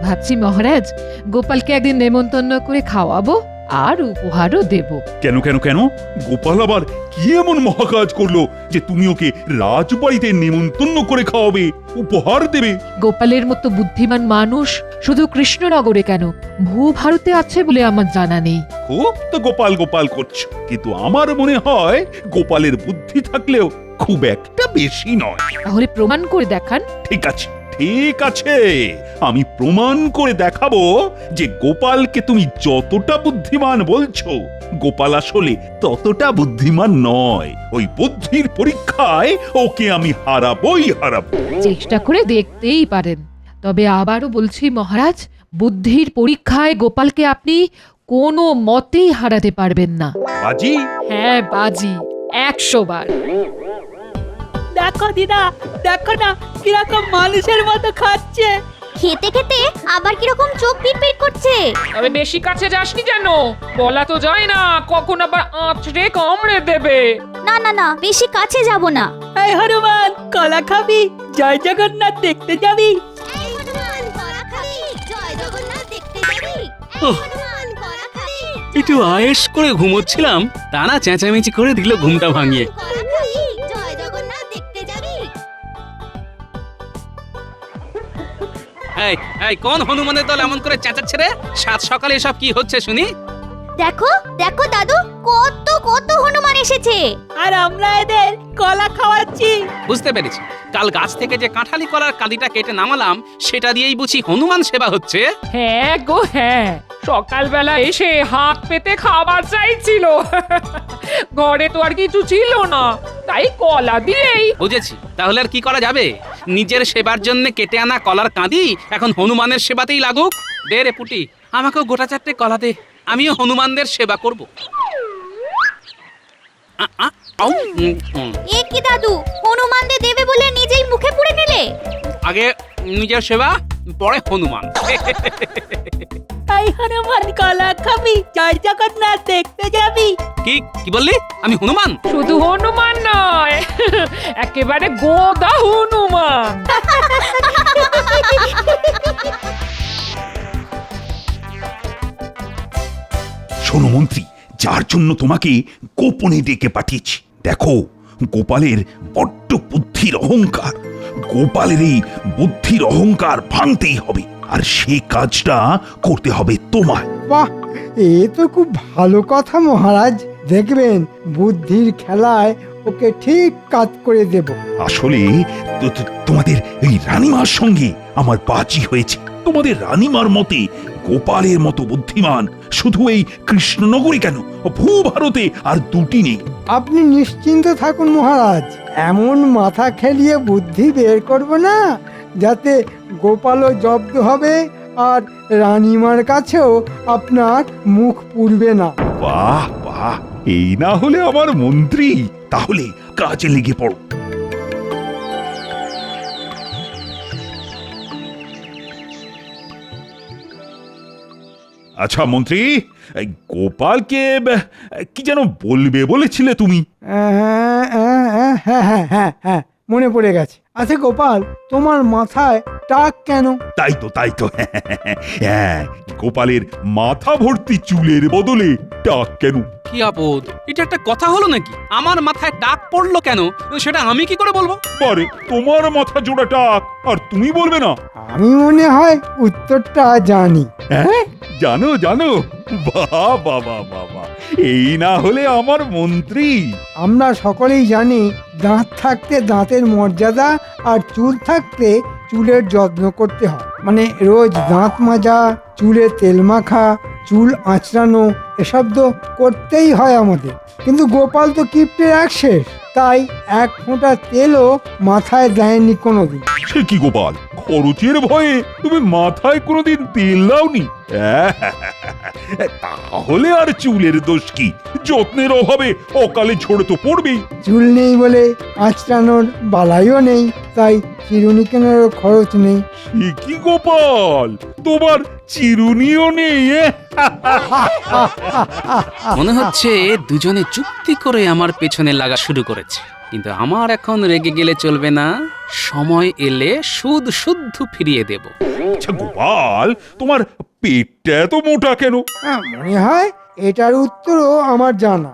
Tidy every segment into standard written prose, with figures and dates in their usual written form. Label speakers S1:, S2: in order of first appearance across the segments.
S1: ভাবছি মহারাজ, গোপালকে একদিন নেমন্তন্ন করে খাওয়াবো আর উপহারও দেব।
S2: কেন কেন কেন? গোপাল আবার কি এমন মহাকাজ করলো যে তুমি ওকে রাজবাড়িতে নেমন্তন্ন করে খাওয়াবে, উপহার দেবে?
S1: গোপালের মতো বুদ্ধিমান মানুষ শুধু কৃষ্ণনগরে কেন, ভূভারতে আছে বলে আমার জানা নেই।
S2: খুব তো গোপাল গোপাল করছো, কিন্তু আমার মনে হয় গোপালের বুদ্ধি থাকলেও খুব একটা বেশি নয়।
S1: তাহলে প্রমাণ করে দেখান।
S2: ঠিক আছে, ঠিক আছে, আমি প্রমাণ করে দেখাবো যে গোপালকে তুমি যতটা বুদ্ধিমান বলছো, গোপাল আসলে ততটা বুদ্ধিমান নয়। ওই বুদ্ধির পরীক্ষায় ওকে আমি হারাবোই হারাবো।
S1: চেষ্টা করে দেখতেই পারেন, তবে আবারও বলছি মহারাজ, বুদ্ধির পরীক্ষায় গোপালকে আপনি কোনো মতেই হারাতে পারবেন না।
S2: বাজি?
S1: হ্যাঁ বাজি, 100 বার।
S3: দেখো দিদা, দেখো না কিরকম মানুষের মতো খাচ্ছে।
S4: খেতে খেতে আবার কিরকম চোখ পিটপিট করছে।
S5: তবে বেশি কাছে যাসনি যেন, বলা তো যায় না কখন আবার আঁচড়ে কামড়ে দেবে।
S4: না না না, বেশি কাছে যাব না।
S3: এই হনুমান, কলা খাবি? জয় জগন্নাথ দেখতে যাবি?
S6: একটু আয়েশ করে ঘুমোচ্ছিলাম, তারা চেঁচামেচি করে দিল ঘুমটা ভাঙিয়ে। এই এই কোন হনুমানের দল এমন করে চেঁচাচ্ছে রে? সাত সকালে এসব কি হচ্ছে শুনি?
S4: দেখো দেখো দাদু, কত কত হনুমান এসেছে।
S3: আর আমরা এদের কলা খাওয়াচ্ছি।
S6: বুঝতে পেরেছি, কাল গাছ থেকে যে কাঁঠালি কলার কালিটা কেটে নামালাম সেটা দিয়েই বুঝি হনুমান সেবা হচ্ছে।
S5: হ্যাঁ গো হ্যাঁ, সকালবেলা এসে হাত পেতে খাবার চাইছিল। ঘরে তো আর কিছু ছিল না, তাই কলা দিয়েই।
S6: বুঝেছি, তাহলে আর কি করা যাবে? নিজের সেবার জন্য কেটে আনা কলার কাঁদি এখন হনুমানের সেবাতেই লাগুক। দে রে পুটি, আমাকেও গোটা চারটে কলা দে, আমিও হনুমানদের সেবা করব।
S4: এ কি দাদু, হনুমানদের দেবে বলে নিজেই মুখে পুড়ে নিলে?
S6: আগে নিজের সেবা, পরে হনুমান।
S3: এই হনুমান, কলা খাবি? জয় জগন্নাথ দেখতে যাবি?
S6: কি কি বললি? আমি হনুমান?
S5: শুধু হনুমান নয়, একেবারে গোদা হনুমান।
S2: শোনো মন্ত্রী, যার জন্য তোমাকে গোপনে ডেকে পাঠিয়েছি, দেখো গোপালের বড্ড বুদ্ধির অহংকার। গোপালের এই বুদ্ধির অহংকার ভাঙতেই হবে, আর সে কাজটা করতে হবে তোমায়।
S7: বাহ, এ তো খুব ভালো কথা মহারাজ। দেখবেন বুদ্ধির খেলায় ওকে ঠিক কাজ করে দেব।
S2: আসলে তোমাদের এই রানীমার সঙ্গে আমার বাজি হয়েছে। তোমাদের রানীমার মতে গোপালের মতো বুদ্ধিমান শুধু এই কৃষ্ণনগরী কেন, ভূভারতে আর দুটি নেই।
S7: আপনি নিশ্চিন্ত থাকুন মহারাজ, এমন মাথা খেলিয়ে বুদ্ধি বের করব না যাতে গোপালও জব্দ হবে আর রানীমার কাছেও আপনার মুখ পুড়বে না।
S2: বাহ বাহ, এই না হলে আমার মন্ত্রী। তাহলে কাজে লেগে পড়ো। আচ্ছা মন্ত্রী, এই গোপালকে কি যেন বলবে বলেছিলে তুমি?
S7: হ্যাঁ হ্যাঁ হ্যাঁ হ্যাঁ হ্যাঁ, মনে পড়ে গেছে। আচ্ছা গোপাল, তোমার মাথায় টাক কেন?
S2: তাই তো হ্যাঁ, গোপালের মাথা ভর্তি চুলের বদলে টাক কেন?
S6: কি আপদ, এটা একটা কথা হলো নাকি? আমার মাথায় টাক পড়লো কেন সেটা আমি কি করে বলবো?
S2: আরে তোমার মাথা জোড়া টাক, আর তুমি বলবে না?
S7: আমি মনে হয় উত্তরটা জানি।
S2: হ্যাঁ, জানো জানো? বাহ বাবা বাবা, এই না হলে আমার মন্ত্রী।
S7: আমরা সকলেই জানি দাঁত থাকতে দাঁতের মর্যাদা আর চুল থাকতে চুলের যত্ন করতে হয়। মানে রোজ দাঁত মাজা, চুলে তেল মাখা, চুল আঁচড়ানো, এসব তো করতেই হয় আমাদের। কিন্তু গোপাল তো কিপ্টের এক শেষ, তাই এক ফোঁটা তেলও মাথায় দেয়নি কোনোদিন।
S2: সে কি গোপাল, খরচের ভয়ে তুমি মাথায় কোনোদিন তেল দাওনি? তাহলে আর চুলের দোষ কি? যত্নের অভাবে অকালে ঝরে তো পড়বেই।
S7: চুল নেই বলে আঁচড়ানোর বালাইও নেই, তাই চিরুনি কেনারও খরচ নেই।
S2: সে কি গোপাল, তোমার চিরুনিও নেই?
S6: মনে হচ্ছে দুজনে চুক্তি করে আমার পেছনে লাগা শুরু করেছে, কিন্তু আমার এখন রেগে গেলে চলবে না। সময় এলে সুদ শুদ্ধ ফিরিয়ে দেব।
S2: আচ্ছা গোপাল, তোমার পেটটা এত মোটা কেন?
S7: মনে হয় এটার উত্তরও আমার জানা।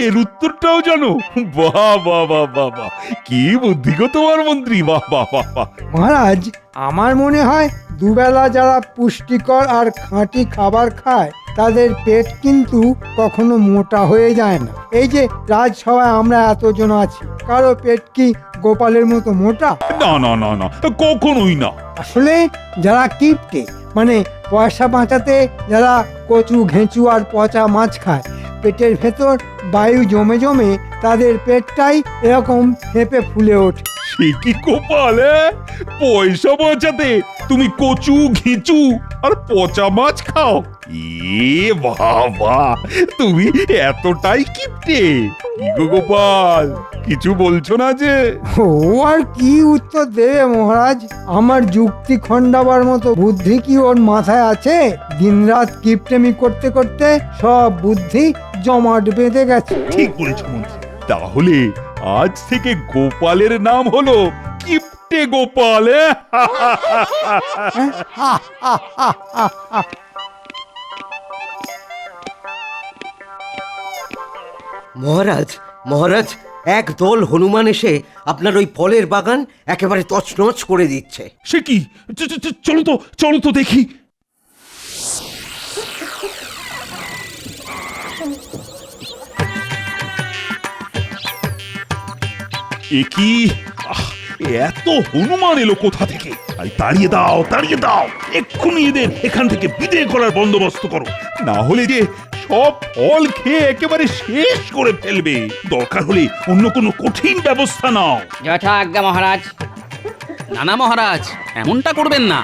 S2: এর উত্তরটাও জানো? বাহ বাহ বাহ বাহ বাহ, কি বুদ্ধি গো তোমার মন্ত্রী, বাহ বাহ বাহ বাহ।
S7: মহারাজ, আমার মনে হয় দুবেলা যারা পুষ্টিকর আর খাঁটি খাবার খায় তাদের পেট কিন্তু কখনো মোটা হয়ে যায় না। এই যে রাজসভায় আমরা এতজন আছি, কারো পেট কি গোপালের মতো মোটা?
S2: না না না না, কখনোই না।
S7: আসলে যারা কিপটে, মানে পয়সা বাঁচাতে যারা কচু ঘেঁচু আর পচা মাছ খায়, পেটের ভেতর বায়ু জমে জমে তাদের পেটটাই এরকম ফেঁপে ফুলে ওঠে।
S2: সে কি গোপাল, পয়সা বাঁচাতে তুমি কচু ঘিচু আর পচা মাছ খাও? এ বাবা, তুমি এতটাই কিপটে? কি গো গোপাল, কিছু বলছো না যে?
S7: ও আর কি উত্তর দেবে মহারাজ? আমার যুক্তি খণ্ডাবার মতো বুদ্ধি কি ওর মাথায় আছে? দিনরাত কিপটেমি করতে করতে সব বুদ্ধি জমাট বেঁধে গেছে।
S2: ঠিক বলেছ মন্ত্রী, তাহলে আজ থেকে গোপালের নাম হলো কিপটে গোপাল।
S8: মহারাজ, মহারাজ, এক দল হনুমান এসে আপনার ওই ফলের বাগান একেবারে তছনছ করে দিচ্ছে।
S2: সে কি? চলো তো, চলো তো দেখি। এ কি? এত হনুমান এলো কোথা থেকে? আরে তাড়িয়ে দাও, তাড়িয়ে দাও, এক্ষুনি এদের এখান থেকে বিদায় করার বন্দোবস্ত করো, না হলে যে সব ফল খেয়ে একেবারে শেষ করে ফেলবে। দরকার হলে অন্য কোনো কঠিন ব্যবস্থা নাও।
S3: যথা আজ্ঞা মহারাজ।
S6: নানা মহারাজ, এমনটা করবেন না।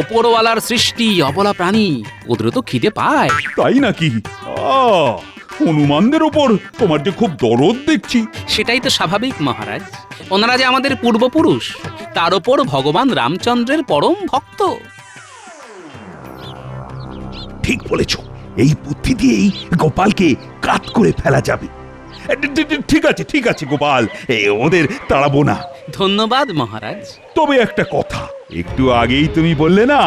S6: ওপরওয়ালার সৃষ্টি অবলা প্রাণী, ওদেরও তো খিদে পায়।
S2: তাই নাকি? হনুমানদের ওপর তোমার যে খুব দরদ দেখছি।
S6: সেটাই তো স্বাভাবিক মহারাজ, ওনারা যে আমাদের পূর্বপুরুষ, তার ওপর ভগবান রামচন্দ্রের পরম ভক্ত।
S2: ঠিক বলেছ, এই বুদ্ধি দিয়েই গোপালকে কাট করে ফেলা যাবে। ঠিক আছে, ঠিক আছে গোপাল, ওদের তাড়াবো না।
S6: ধন্যবাদ মহারাজ।
S2: তবে একটা কথা, একটু আগেই তুমি বললে না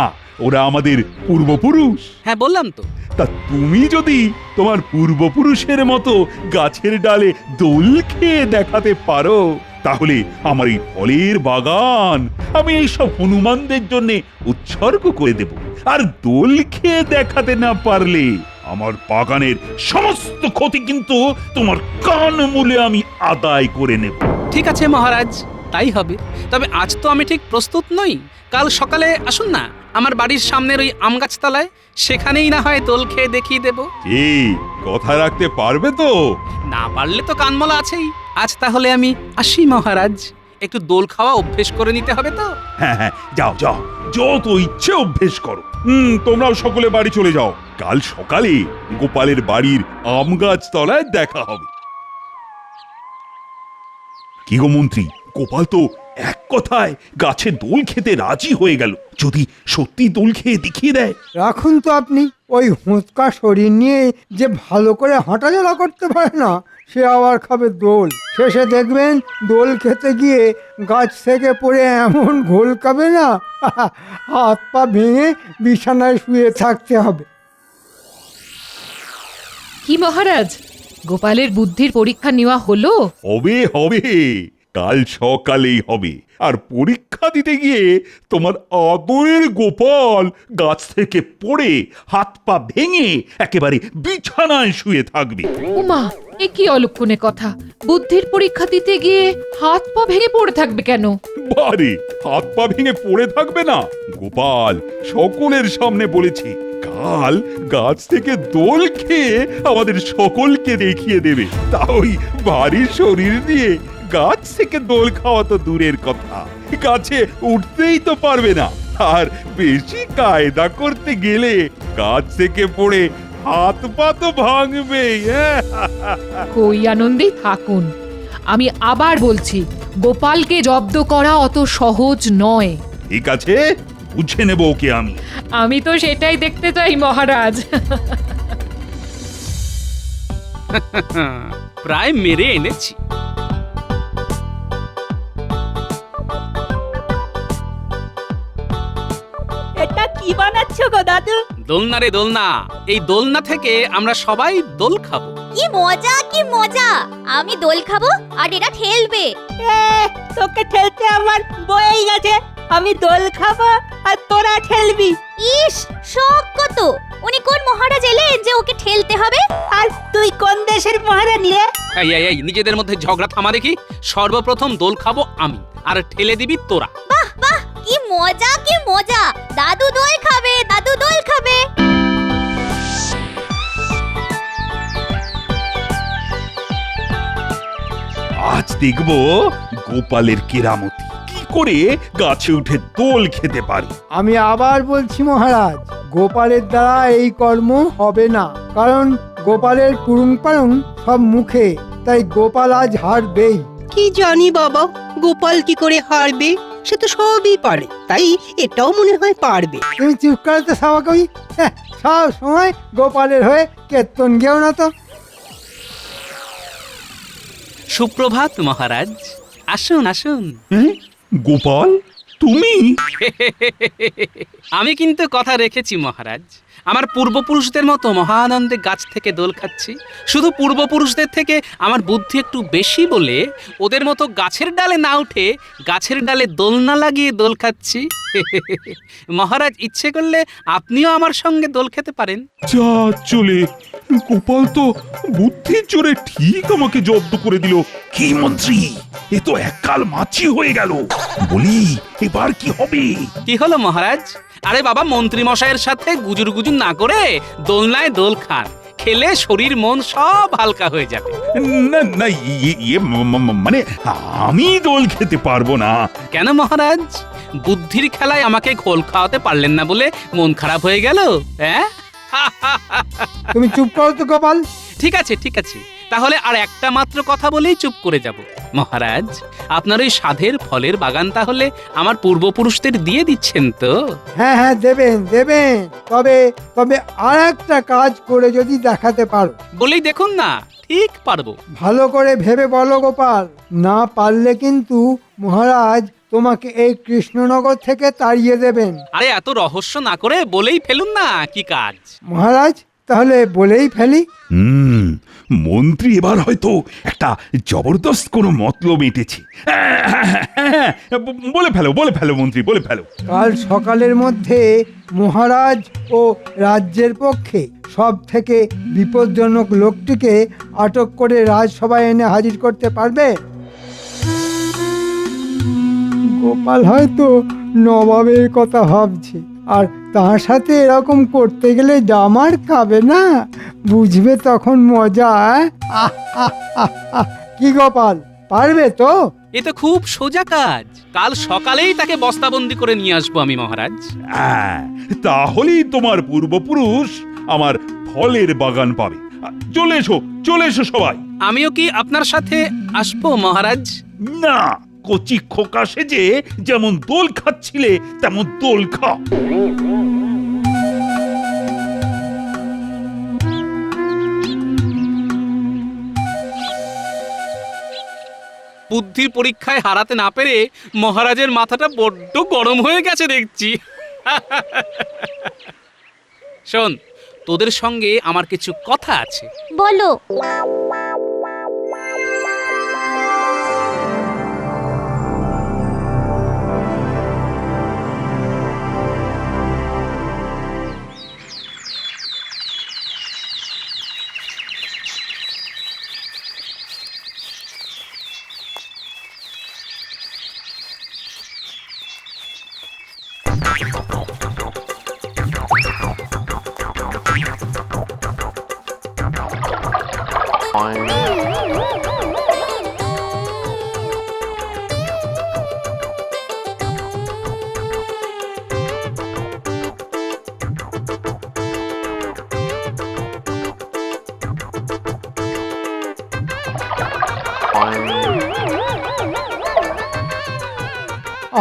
S2: ওরা আমাদের পূর্বপুরুষ?
S6: হ্যাঁ বললাম তো।
S2: তা তুমি যদি তোমার পূর্বপুরুষের মতো গাছের ডালে দোল খেয়ে দেখাতে পারো, তাহলে আমার এই ফলের বাগান আমি এই সব হনুমানদের জন্য উৎসর্গ করে দেব। আর দোল খেয়ে দেখাতে না পারলে আমার বাগানের সমস্ত ক্ষতি কিন্তু তোমার কান মূলে আমি আদায় করে নেব।
S6: ঠিক আছে মহারাজ, তাই হবে। তবে আজ তো আমি ঠিক প্রস্তুত নই। কাল সকালে আসুন না আমার বাড়ির সামনের ওই আম গাছতলায়, সেখানেই না হয় দোল খেয়ে দেখিয়ে দেব।
S2: এই কথা রাখতে পারবে তো?
S6: না পারলে তো কানমলা আছেই। আজ তাহলে আমি আসি মহারাজ, একটু দোল খাওয়া অভ্যেস করে নিতে হবে তো।
S2: হ্যাঁ হ্যাঁ, যাও যাও, যত ইচ্ছে অভ্যেস করো। তোমরাও সকলে বাড়ি চলে যাও। কাল সকালে গোপালের বাড়ির আম গাছ তলায় দেখা হবে। কি গো মন্ত্রী, গোপাল তো এক কথায় গাছে দোল খেতে রাজি হয়ে গেল। যদি সত্যি দোল খেয়ে দেখিয়ে দেয়?
S7: রাখুন তো আপনি, ওই হোঁচকা শরীর নিয়ে যে ভালো করে হাঁটাচলা করতে পারে না, সে আবার খাবে দোল। শেষে দেখবেন দোল খেতে গিয়ে গাছ থেকে পড়ে এমন ঘোল খাবে না, হাত পা ভেঙে বিছানায় শুয়ে থাকতে হবে।
S1: কি মহারাজ, গোপালের বুদ্ধির পরীক্ষা নেওয়া হলো?
S2: হবে হবে, কাল সকালেই হবে। আর পরীক্ষা দিতে গিয়ে তোমার আদরের গোপাল গাছ থেকে পড়ে হাত পা ভেঙে একেবারে বিছানায় শুয়ে থাকবে।
S1: উমা, এ কি অলক্ষণে কথা! বুদ্ধির পরীক্ষা দিতে গিয়ে হাত পা ভেঙে পড়ে থাকবে কেন?
S2: বারে, হাত পা ভেঙে পড়ে থাকবে না? গোপাল সকলের সামনে বলেছে কাল গাছ থেকে দোল খেয়ে আমাদের সকলকে দেখিয়ে দেবে। তা ওই ভারী শরীর নিয়ে গাছ থেকে দোল খাওয়া তো দূরের কথা, গাছে উঠতেই তো পারবে না। আর বেশি কায়দা করতে গেলে গাছ থেকে পড়ে হাত পা তো ভাঙবে।
S1: কই আনন্দে থাকুন। আমি আবার বলছি, গোপালকে জব্দ করা অত সহজ নয়।
S2: ঠিক আছে, বুঝে নেব ওকে আমি।
S1: আমি তো সেটাই দেখতে চাই মহারাজ।
S6: প্রায় মেরে এনেছি।
S3: গো দাদু?
S6: দোলনা রে দোলনা, এই দোলনা থেকে আমরা সবাই দোল খাবো।
S4: কি মজা কি মজা, আমি দোল খাবো আর এরা ঠেলবে।
S3: এ, তোকে ঠেলতে আমার বয়েই গেছে। আমি দোল খাবো আর তোরা ঠেলবি।
S4: ইস, শখ কত! উনি কোন মহারাজ এলেন যে ওকে ঠেলতে হবে?
S3: আর তুই কোন দেশের মহারানী রে?
S6: এই নিজেদের মধ্যে ঝগড়া থামা দেখি। সর্বপ্রথম দোল খাবো আমি, আর ঠেলে দিবি তোরা।
S4: বাহ বাহ, কি মজা কি মজা! দাদু দোল খাবে, দাদু দোল খাবে।
S2: আজ দেখব গোপালের কেরামতি, কি করে গাছে উঠে দোল খেতে পারে।
S7: আমি আবার বলছি মহারাজ, গোপালের দ্বারা এই কর্ম হবে না, কারণ গোপালের পুরুং পারুং সব মুখে, তাই গোপাল আজ হারবেই।
S9: কি জানি বাবা, গোপাল কি করে হারবে? সে তো সবই পারে, তাই এটাও মনে হয় পারবে।
S7: তুমি চুপ করতে সাবা কই, সব সময় গোপালের হয়ে কেতন গেও না তো।
S6: সুপ্রভাত মহারাজ, আসুন আসুন।
S2: হ্যাঁ? গোপাল, তুমি?
S6: আমি কিন্তু কথা রেখেছি মহারাজ। আমার পূর্বপুরুষদের মতো মহানন্দে গাছ থেকে দোল খাচ্ছি। শুধু পূর্বপুরুষদের থেকে আমার বুদ্ধি একটু বেশি বলে ওদের মতো গাছের ডালে না উঠে গাছের ডালে দোলনা লাগিয়ে দোল খাচ্ছি। মহারাজ ইচ্ছে করলে আপনিও আমার সঙ্গে দোল খেতে পারেন।
S2: যা চলে, গোপাল তো বুদ্ধির জোরে ঠিক আমাকে জব্দ করে দিল। কি মন্ত্রী, এ তো এককাল মাছি হয়ে গেল। বলি, এবার কি হবে?
S6: কি হলো মহারাজ? আরে বাবা, মন্ত্রী মশাইয়ের সাথে গুজুর গুজুর না করে দোলনায় দোল খান, খেলে শরীর মন সব হালকা হয়ে যাবে।
S2: না না, মানে আমি দোল খেতে পারবো না।
S6: কেন মহারাজ? বুদ্ধির খেলায় আমাকে ঘোল খাওয়াতে পারলেন না বলে মন খারাপ হয়ে গেল? হ্যাঁ,
S7: তুমি চুপ করো তো গোপাল।
S6: ঠিক আছে ঠিক আছে, তাহলে আর একটা মাত্র কথা বলেই চুপ করে যাব। মহারাজ, আপনার ওই সাধের ফলের বাগান তাহলে আমার পূর্বপুরুষদের দিয়ে দিচ্ছেন তো?
S7: হ্যাঁ হ্যাঁ, দেবেন দেবেন, তবে তবে আর একটা কাজ করে যদি দেখাতে পারো।
S6: বলেই দেখুন না, ঠিক পারবো।
S7: ভালো করে ভেবে বলো গোপাল, না পারলে কিন্তু মহারাজ তোমাকে এই কৃষ্ণনগর থেকে তাড়িয়ে দেবেন।
S6: আরে এত রহস্য না করে বলেই ফেলুন না কি কাজ।
S7: মহারাজ, তাহলে বলেই ফেলি।
S2: মন্ত্রী এবার হয়তো একটা জবরদস্ত কোনো মতলব এঁটেছে। বলে ফেলো বলে ফেলো মন্ত্রী, বলে ফেলো।
S7: কাল সকালের মধ্যে মহারাজ ও রাজ্যের পক্ষে সব থেকে বিপজ্জনক লোকটিকে আটক করে রাজসভায় এনে হাজির করতে পারবে? গোপাল হয়তো নবাবের কথা ভাবছে, আর তার সাথে এরকম করতে গেলে জামার খাবে না, বুঝবে তখন মজা। কি গোপাল, পারবে তো?
S6: এ তো খুব সোজা কাজ। কাল সকালেই তাকে বস্তাবন্দি করে নিয়ে আসবো আমি মহারাজ।
S2: তাহলেই তোমার পূর্বপুরুষ আমার ফলের বাগান পাবে। চলে এসো সবাই।
S6: আমিও কি আপনার সাথে আসবো মহারাজ?
S2: না, কচি খোকা সেজে যেমন দোল খাচ্ছিলে তেমন দোল খাও।
S6: বুদ্ধির পরীক্ষায় হারাতে না পেরে মহারাজের মাথাটা বড্ড গরম হয়ে গেছে দেখছি। শোন, তোদের সঙ্গে আমার কিছু কথা আছে।
S4: বলো।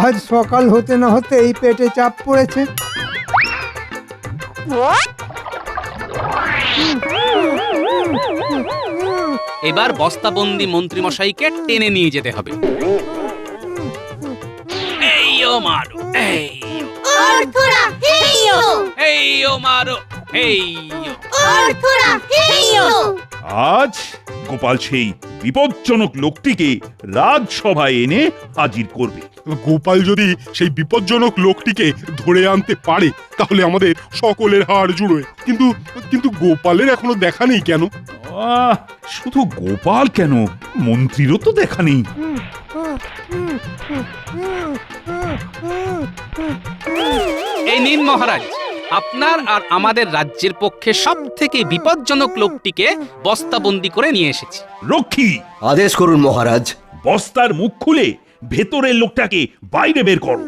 S7: আজ সকাল হতে না হতেই পেটে চাপ পড়েছে।
S6: এবার বস্তাবন্দি মন্ত্রী মশাইকে টেনে নিয়ে যেতে হবে। এই ও মারু, এই
S4: অর্থরা হেইয়ো
S6: এই ও মারো এই ও।
S4: অর্থরা হেইয়ো
S2: আজ গোপাল সেই বিপজ্জনক লোকটিকে রাজসভায় এনে হাজির করবে।
S10: গোপাল যদি সেই বিপজ্জনক লোকটিকে ধরে আনতে পারে তাহলে আমাদের সকলের হাড় জুড়োয়। কিন্তু কিন্তু গোপালের এখনো দেখা নেই কেন?
S2: শুধু গোপাল কেন, মন্ত্রীরও তো দেখা নেই।
S6: এই নিন মহারাজ, আপনার আর আমাদের রাজ্যের পক্ষে সব থেকে বিপজ্জনক লোকটিকে বস্তাবন্দি করে নিয়ে এসেছি।
S2: রক্ষী,
S8: আদেশ করুন মহারাজ।
S2: বস্তার মুখ খুলে ভেতরের লোকটাকে বাইরে বের করো।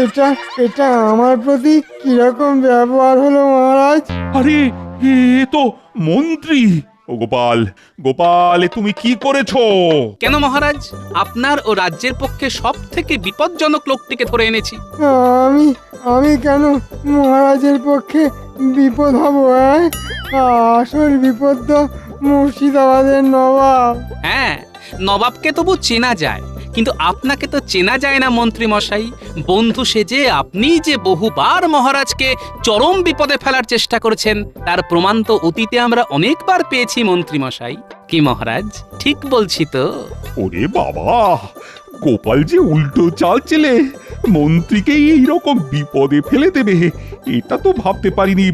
S7: এটা এটা আমার প্রতি কিরকম ব্যবহার হলো মহারাজ?
S2: আরে এ তো মন্ত্রী। ও গোপাল, গোপাল, এ তুমি কি করেছো?
S6: কেন মহারাজ, আপনার ও রাজ্যের পক্ষে সব থেকে বিপজ্জনক লোকটিকে ধরে এনেছি।
S7: আমি আমি কেন মহারাজের পক্ষে বিপদ হব? আসল বিপদ তো মুর্শিদাবাদের নবাব।
S6: হ্যাঁ, নবাবকে তবু চেনা যায়, কিন্তু আপনাকে তো চেনা যায় না মন্ত্রী মশাই। বন্ধু সেজে আপনি যে বহুবার মহারাজকে চরম বিপদে ফেলার চেষ্টা করেছেন তার প্রমাণ তো অতীতে আমরা অনেকবার পেয়েছি মন্ত্রী মশাই। কি মহারাজ, ঠিক বলছি তো?
S2: ওরে বাবা, গোপাল যে উল্টো চাল চেলে মন্ত্রীকে এইরকম বিপদে ফেলে দেবে এটা তো ভাবতে পারিনি।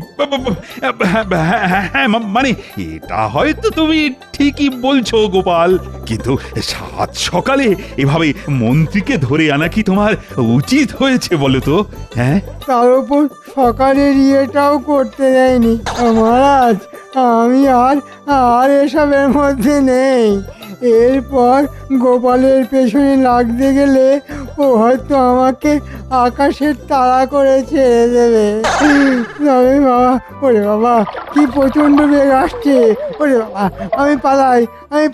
S2: হ্যাঁ, মানে এটা হয়তো তুমি ঠিকই বলছো গোপাল, কিন্তু সাত সকালে এভাবে মন্ত্রীকে ধরে আনা কি তোমার উচিত হয়েছে বলো তো? হ্যাঁ,
S7: তার উপর সকালের ইয়েটাও করতে দেয়নি। মহারাজ, আমি আর এসবের মধ্যে নেই। এরপর গোপালের পেছনে লাগতে গেলে ও হয়তো আমাকে আকাশের তারা করে ছেড়ে দেবে। তবে বাবা, ওরে বাবা, কি প্রচণ্ড বেগ আসছে! ওরে বাবা, আমি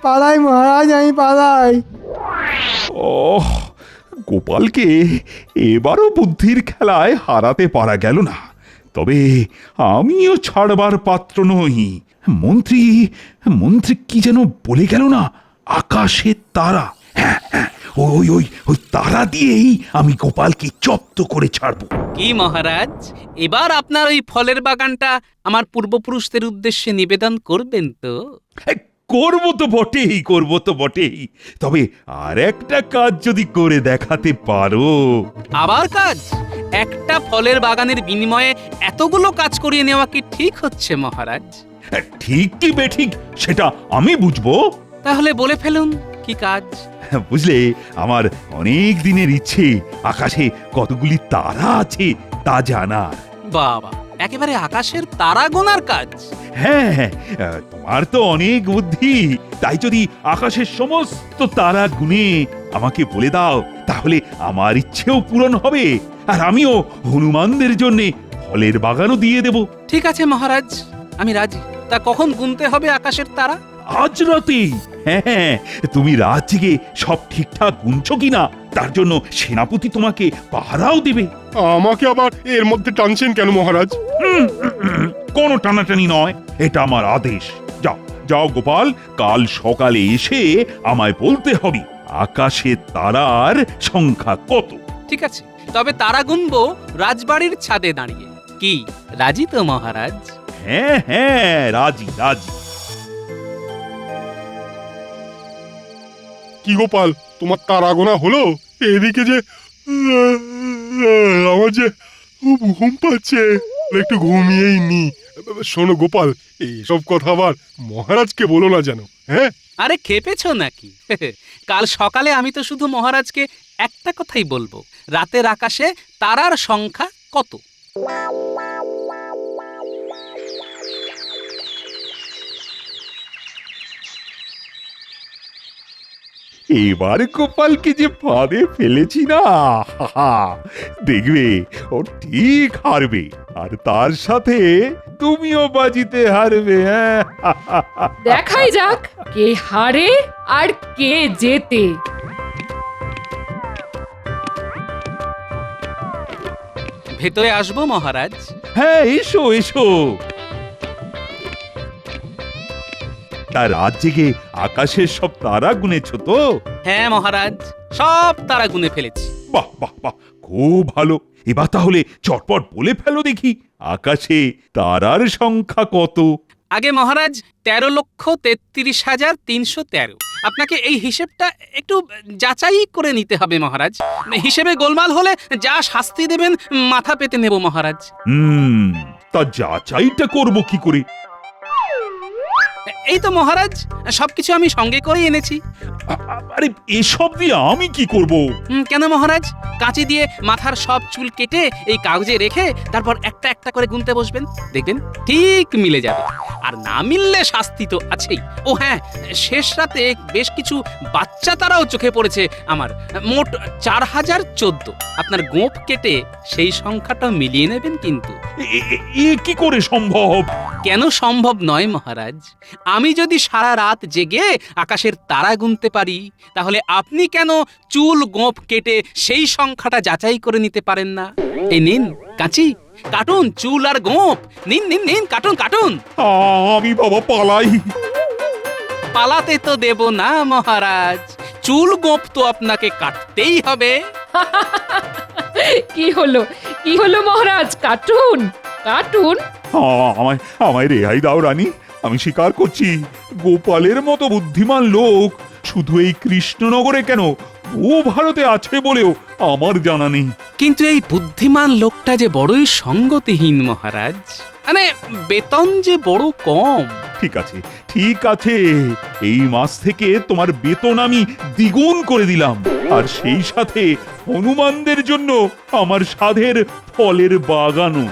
S7: পালাই মহারাজ, আমি পালাই।
S2: ওহ, গোপালকে এবারও বুদ্ধির খেলায় হারাতে পারা গেল না। তবে আমিও ছাড়বার পাত্র নই। মন্ত্রী মন্ত্রী কি যেন বলে গেল না, আকাশের তারা। হ্যাঁ, ওই ওই ওই তারা দিয়েই আমি গোপালকে জব্দ করে ছাড়বো।
S6: কি মহারাজ, এবার আপনার ওই ফলের বাগানটা আমার পূর্বপুরুষদের উদ্দেশ্যে নিবেদন করবেন তো?
S2: করবো তো বটেই। তবে আর একটা কাজ যদি করে দেখাতে পারো।
S6: আবার কাজ? একটা ফলের বাগানের বিনিময়ে এতগুলো কাজ করিয়ে নেওয়া কি ঠিক হচ্ছে মহারাজ?
S2: ঠিক কি বেঠিক সেটা আমি বুঝবো।
S6: তাহলে বলে ফেলুন কি কাজ।
S2: বুঝলে, আমার অনেক দিনের ইচ্ছে আকাশে কতগুলি তারা আছে তা জানা।
S6: বাবা, একেবারে আকাশের তারা গোনার কাজ?
S2: হ্যাঁ, তোমার তো অনেক বুদ্ধি। তাই যদি আকাশের সমস্ত তারা গুনে আমাকে বলে দাও তাহলে আমার ইচ্ছেও পূরণ হবে, আর আমিও হনুমানদের জন্য ফলের বাগানও দিয়ে দেব।
S6: ঠিক আছে মহারাজ, আমি রাজি। তা কখন গুনতে হবে আকাশের তারা?
S2: আজ রাতেই। হ্যাঁ, তুমি রাত জেগে সব ঠিকঠাক গুনছো কিনা তার জন্য সেনাপতি তোমাকে পাহারাও দেবে।
S10: আমাকে আবার এর মধ্যে টানছেন কেন মহারাজ?
S2: কোনো টানাটানি নয়, এটা আমার আদেশ। যাও যাও গোপাল, কাল সকালে এসে আমায় বলতে হবে আকাশের তারার সংখ্যা কত।
S6: ঠিক আছে, তবে তারা গুনবো রাজবাড়ির ছাদে দাঁড়িয়ে। কি রাজি তো মহারাজ?
S2: হ্যাঁ, রাজি।
S10: কি গোপাল, তোমার তারা গোনা হলো? এদিকে যে আমার যে ঘুম পাচ্ছে, একটু ঘুমিয়েই নি। শোনো গোপাল, এইসব কথা আবার মহারাজকে বলো না যেন। হ্যাঁ,
S6: আরে খেপেছো নাকি? কাল সকালে আমি তো শুধু মহারাজকে একটা কথাই বলবো, রাতের আকাশে তারার সংখ্যা কত।
S2: এবার গোপালকে যে ফাঁদে ফেলেছি না, দেখবে ও ঠিক হারবে, আর তার সাথে তুমিও বাজিতে হারবে।
S1: দেখাই যাক কে হারে আর কে জেতে।
S6: ভেতরে আসবো মহারাজ?
S2: হ্যাঁ, এসো। তা রাত জেগে আকাশের সব তারা গুনেছো তো?
S6: হ্যাঁ মহারাজ, সব তারা গুনে ফেলেছি।
S2: বাহ বাহ বাহ, খুব ভালো। এবার তাহলে চটপট বলে ফেলো দেখি, আকাশে তারার সংখ্যা কত?
S6: আগে মহারাজ 13,33,313। আপনাকে এই হিসেবটা একটু যাচাই করে নিতে হবে মহারাজ। হিসেবে গোলমাল হলে যা শাস্তি দেবেন মাথা পেতে নেব মহারাজ।
S2: তা যাচাইটা করব কি করে?
S6: এই তো মহারাজ, সবকিছু আমি সঙ্গে করেই এনেছি।
S2: আরে এসব দিয়ে আমি কি করব?
S6: কেন মহারাজ, কাঁচি দিয়ে মাথার সব চুল কেটে এই কাগজে রেখে তারপর একটা একটা করে গুনতে বসবেন, দেখবেন ঠিক মিলে যাবে। আর না মিললে শাস্তি তো আছেই। ও হ্যাঁ, শেষ রাতে বেশ কিছু বাচ্চা তারাও চোখে পড়েছে আমার। মোট 4014। আপনার গোঁফ কেটে সেই সংখ্যাটা মিলিয়ে নেবেন কিন্তু।
S2: এ কি করে সম্ভব?
S6: কেন সম্ভব নয় মহারাজ? আমি যদি সারা রাত জেগে আকাশের তারা গুনতে পারি, তাহলে আপনি কেন চুল গোঁফ কেটে সেই সংখ্যাটা যাচাই করে নিতে পারেন না? এই নিন কাঁচি, কাটুন চুল আর গোঁফ। নিন নিন নিন, কাটুন কাটুন।
S2: আমি বাবা পালাই।
S6: পালাতে তো দেব না মহারাজ, চুল গোঁফ তো আপনাকে কাটতেই হবে।
S1: কি হলো, কি হলো মহারাজ? কাটুন কাটুন।
S2: আমায় আমায় রেহাই দাও রানী। আমি স্বীকার করছি, গোপালের মতো বুদ্ধিমান লোক শুধু এই কৃষ্ণনগরে কেন, ও ভারতে আছে বলেও আমার জানা নেই।
S6: কিন্তু এই বুদ্ধিমান লোকটা যে বড়ই সঙ্গতিহীন মহারাজ। মানে বেতন যে বড় কম।
S2: ঠিক আছে ঠিক আছে, এই মাস থেকে তোমার বেতন আমি দ্বিগুণ করে দিলাম, আর সেই সাথে হনুমানদের জন্য আমার সাধের ফলের বাগানও।